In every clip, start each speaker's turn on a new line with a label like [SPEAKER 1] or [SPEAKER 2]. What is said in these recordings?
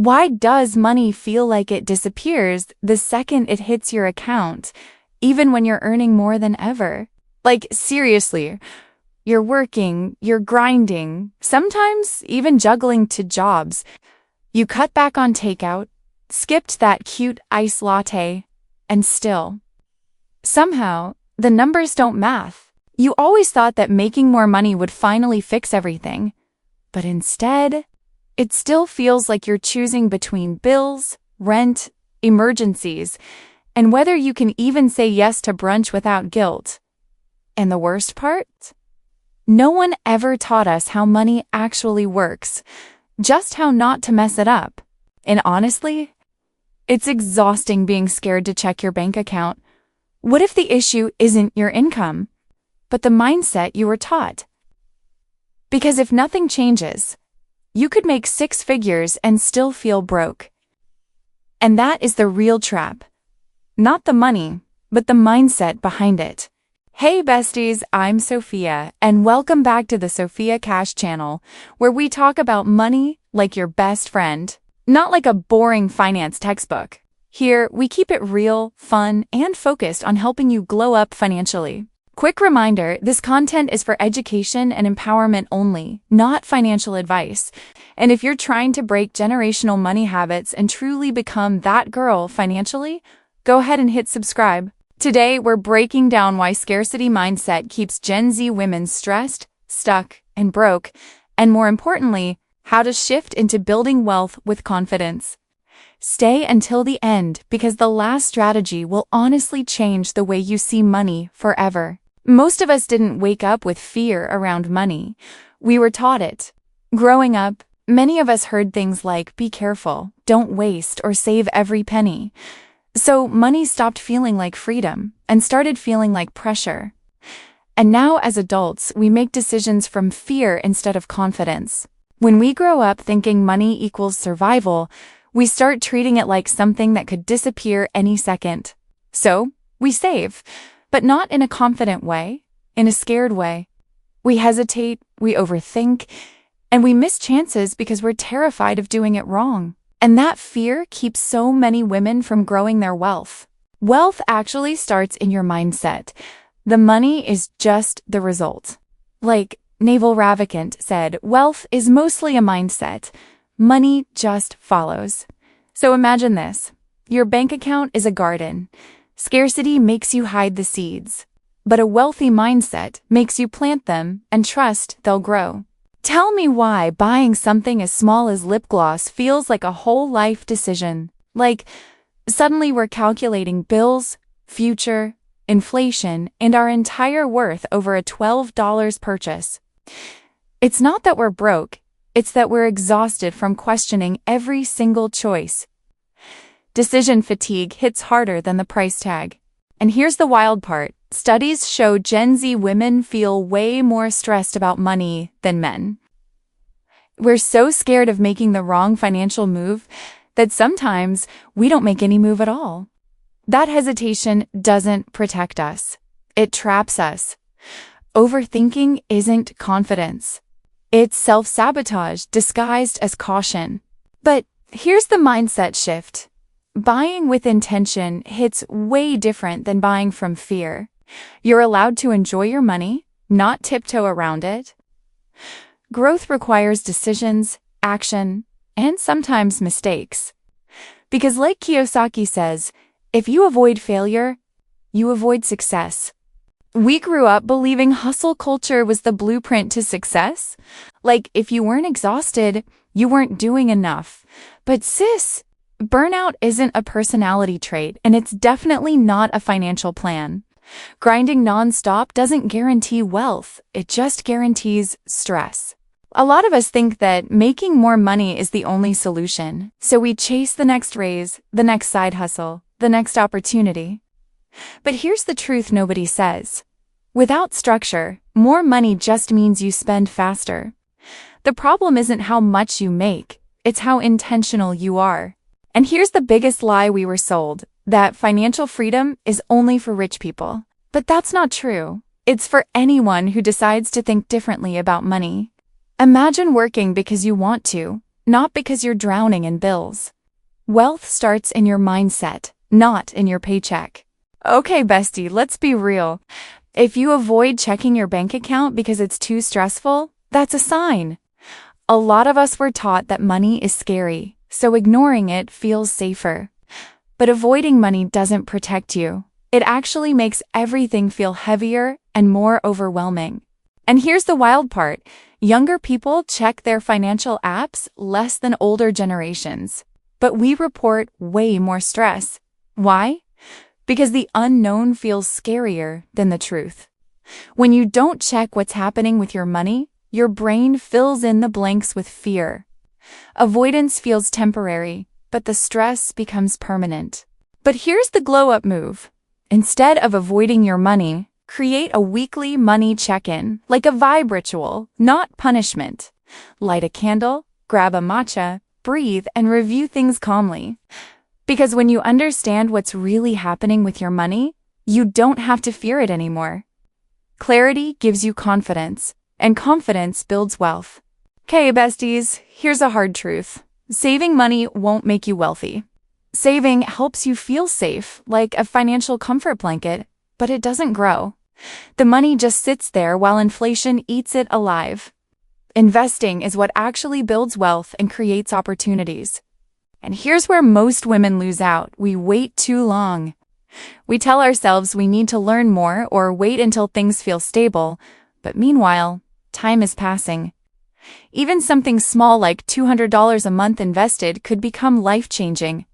[SPEAKER 1] Why does money feel like it disappears the second it hits your account, even when you're earning more than ever? Like, seriously, you're working, you're grinding, sometimes even juggling two jobs. You cut back on takeout, skipped that cute iced latte, and still, somehow, the numbers don't math. You always thought that making more money would finally fix everything, but instead, it still feels like you're choosing between bills, rent, emergencies, and whether you can even say yes to brunch without guilt. And the worst part? No one ever taught us how money actually works, just how not to mess it up. And honestly, it's exhausting being scared to check your bank account. What if the issue isn't your income, but the mindset you were taught? Because if nothing changes, you could make 6 figures and still feel broke. And that is the real trap. Not the money, but the mindset behind it. Hey besties, I'm Sophia, and welcome back to the Sophia Cash channel, where we talk about money like your best friend, not like a boring finance textbook. Here, we keep it real, fun, and focused on helping you glow up financially. Quick reminder, this content is for education and empowerment only, not financial advice. And if you're trying to break generational money habits and truly become that girl financially, go ahead and hit subscribe. Today, we're breaking down why scarcity mindset keeps Gen Z women stressed, stuck, and broke, and more importantly, how to shift into building wealth with confidence. Stay until the end because the last strategy will honestly change the way you see money forever. Most of us didn't wake up with fear around money. We were taught it. Growing up, many of us heard things like, be careful, don't waste, or save every penny. So money stopped feeling like freedom and started feeling like pressure. And now as adults, we make decisions from fear instead of confidence. When we grow up thinking money equals survival, we start treating it like something that could disappear any second. So, we save, but not in a confident way, in a scared way. We hesitate, we overthink, and we miss chances because we're terrified of doing it wrong. And that fear keeps so many women from growing their wealth. Wealth actually starts in your mindset. The money is just the result. Like Naval Ravikant said, wealth is mostly a mindset. Money just follows. So imagine this. Your bank account is a garden. Scarcity makes you hide the seeds. But a wealthy mindset makes you plant them and trust they'll grow. Tell me why buying something as small as lip gloss feels like a whole life decision. Like, suddenly we're calculating bills, future, inflation, and our entire worth over a $12 purchase. It's not that we're broke, it's that we're exhausted from questioning every single choice. Decision fatigue hits harder than the price tag. And here's the wild part. Studies show Gen Z women feel way more stressed about money than men. We're so scared of making the wrong financial move that sometimes we don't make any move at all. That hesitation doesn't protect us. It traps us. Overthinking isn't confidence. It's self-sabotage disguised as caution. But here's the mindset shift. Buying with intention hits way different than buying from fear. You're allowed to enjoy your money, not tiptoe around it. Growth requires decisions, action, and sometimes mistakes. Because like Kiyosaki says, if you avoid failure, you avoid success. We grew up believing hustle culture was the blueprint to success. Like, if you weren't exhausted, you weren't doing enough. But sis, burnout isn't a personality trait, and it's definitely not a financial plan. Grinding nonstop doesn't guarantee wealth, it just guarantees stress. A lot of us think that making more money is the only solution, so we chase the next raise, the next side hustle, the next opportunity. But here's the truth nobody says. Without structure, more money just means you spend faster. The problem isn't how much you make, it's how intentional you are. And here's the biggest lie we were sold, that financial freedom is only for rich people. But that's not true. It's for anyone who decides to think differently about money. Imagine working because you want to, not because you're drowning in bills. Wealth starts in your mindset, not in your paycheck. Okay, bestie, let's be real. If you avoid checking your bank account because it's too stressful, that's a sign. A lot of us were taught that money is scary, so ignoring it feels safer. But avoiding money doesn't protect you. It actually makes everything feel heavier and more overwhelming. And here's the wild part. Younger people check their financial apps less than older generations. But we report way more stress. Why? Because the unknown feels scarier than the truth. When you don't check what's happening with your money, your brain fills in the blanks with fear. Avoidance feels temporary, but the stress becomes permanent. But here's the glow-up move. Instead of avoiding your money, create a weekly money check-in, like a vibe ritual, not punishment. Light a candle, grab a matcha, breathe, and review things calmly. Because when you understand what's really happening with your money, you don't have to fear it anymore. Clarity gives you confidence, and confidence builds wealth. Okay, besties, here's a hard truth. Saving money won't make you wealthy. Saving helps you feel safe, like a financial comfort blanket, but it doesn't grow. The money just sits there while inflation eats it alive. Investing is what actually builds wealth and creates opportunities. And here's where most women lose out. We wait too long. We tell ourselves we need to learn more or wait until things feel stable, but meanwhile, time is passing. Even something small like $200 a month invested could become life-changing.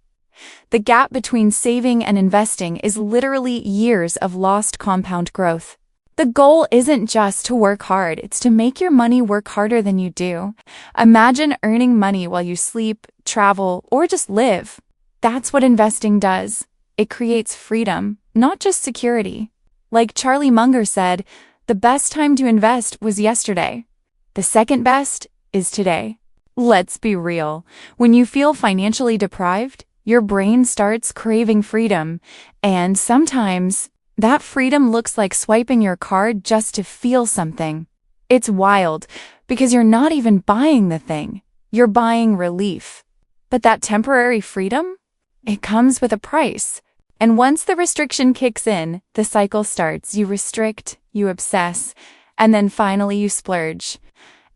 [SPEAKER 1] The gap between saving and investing is literally years of lost compound growth. The goal isn't just to work hard, it's to make your money work harder than you do. Imagine earning money while you sleep, travel, or just live. That's what investing does. It creates freedom, not just security. Like Charlie Munger said, the best time to invest was yesterday. The second best is today. Let's be real. When you feel financially deprived, your brain starts craving freedom, and sometimes that freedom looks like swiping your card just to feel something. It's wild, because you're not even buying the thing. You're buying relief. But that temporary freedom? It comes with a price. And once the restriction kicks in, the cycle starts. You restrict, you obsess, and then finally you splurge.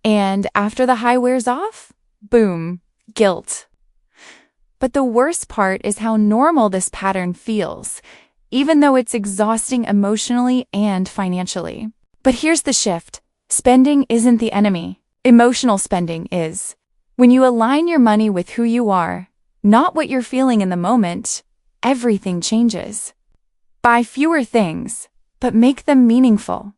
[SPEAKER 1] And after the high wears off, boom, guilt. But the worst part is how normal this pattern feels, even though it's exhausting emotionally and financially. But here's the shift. Spending isn't the enemy. Emotional spending is. When you align your money with who you are, not what you're feeling in the moment, everything changes. Buy fewer things, but make them meaningful.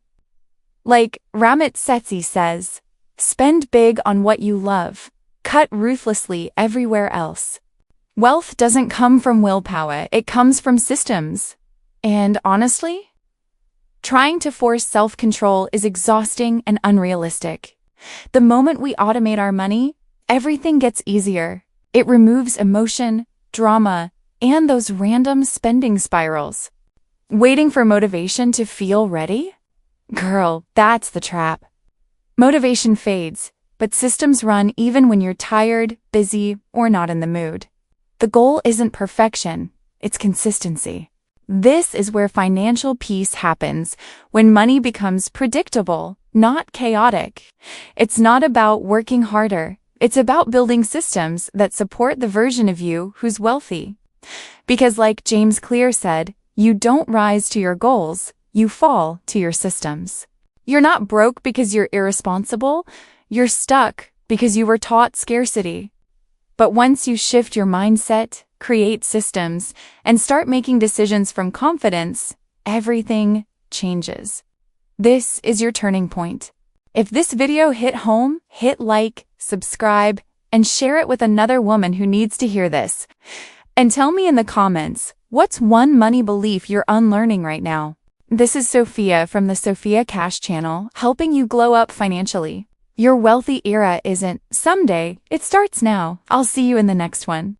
[SPEAKER 1] Like Ramit Sethi says, spend big on what you love, cut ruthlessly everywhere else. Wealth doesn't come from willpower, it comes from systems. And honestly, trying to force self-control is exhausting and unrealistic. The moment we automate our money, everything gets easier. It removes emotion, drama, and those random spending spirals. Waiting for motivation to feel ready? Girl, that's the trap. Motivation fades, but systems run even when you're tired, busy, or not in the mood. The goal isn't perfection, it's consistency. This is where financial peace happens, when money becomes predictable, not chaotic. It's not about working harder, it's about building systems that support the version of you who's wealthy. Because like James Clear said, you don't rise to your goals, you fall to your systems. You're not broke because you're irresponsible, you're stuck because you were taught scarcity. But once you shift your mindset, create systems, and start making decisions from confidence, everything changes. This is your turning point. If this video hit home, hit like, subscribe, and share it with another woman who needs to hear this. And tell me in the comments, what's one money belief you're unlearning right now? This is Sophia from the Sophia Cash channel, helping you glow up financially. Your wealthy era isn't someday, it starts now. I'll see you in the next one.